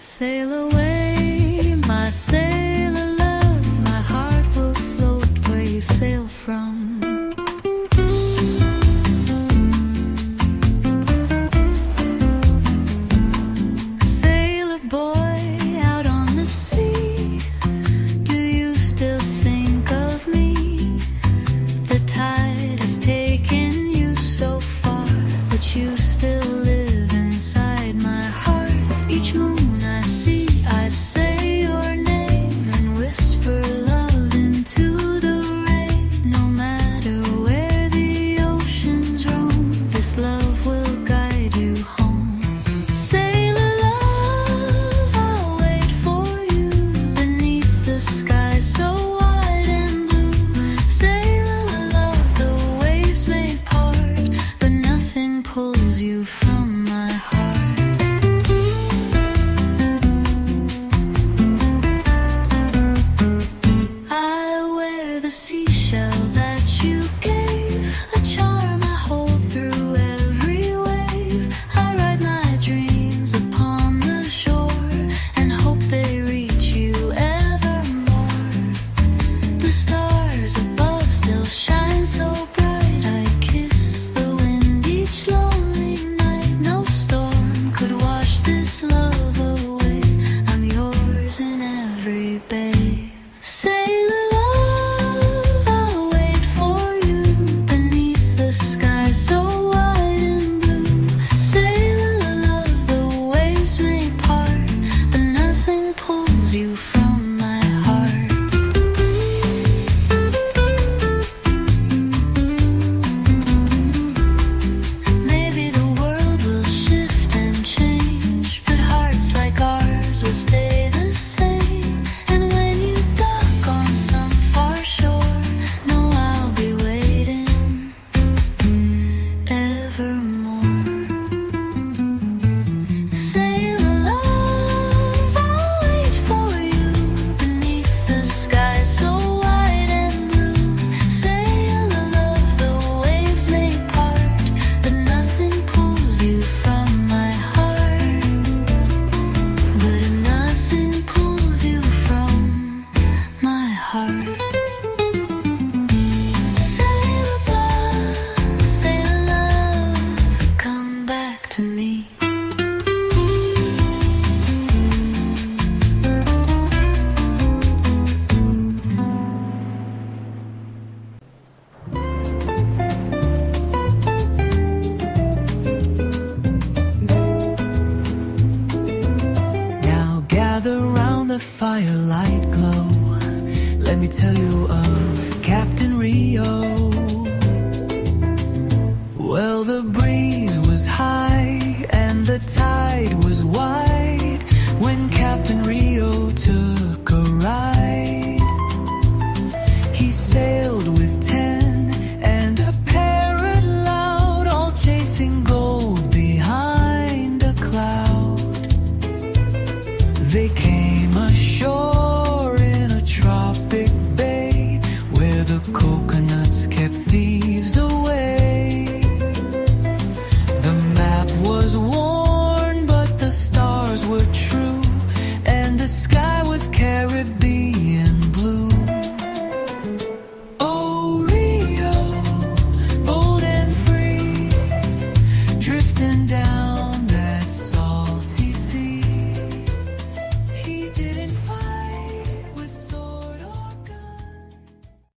Sail away, my sailor love, my heart will float where you sail from. Sailor boy out on the sea, do you still think of me? The tide has taken you so far, but you still live inside my heart. Each moon I see, I say your name and whisper love into the rain. No matter where the oceans roam, this love will guide you home. Sailor love, I'll wait for you beneath the sky so wide and blue. Sailor love, the waves may part, but nothing pulls you from my heart. I wear the seashell that you gave, a charm I hold through every wave. I ride my dreams upon the shore and hope they reach you evermore. The stars above still shine so bright. I kiss the wind each lonely night. No storm could wash this love away. I'm yours in every bay. Sailor love, I'll wait for you beneath the sky so wide and blue. Sailor love, the waves may part, but nothing pulls you from my heart. Maybe the world will shift and change, but hearts like ours will stay the same. And when you dock on some far shore, know I'll be waiting evermore. Sailor love, I'll wait for you beneath the sky so wide and blue. Sailor love, the waves may part, but nothing pulls you from my heart. But nothing pulls you from my heart. Sailor blood, sailor love, come back to me. Now gather round the firelight glow. Let me tell you of Captain Rio. Well, the breeze was high and the tide was wide when Captain Rio took a ride. He sailed with 10 and a parrot loud, all chasing gold behind a cloud. They came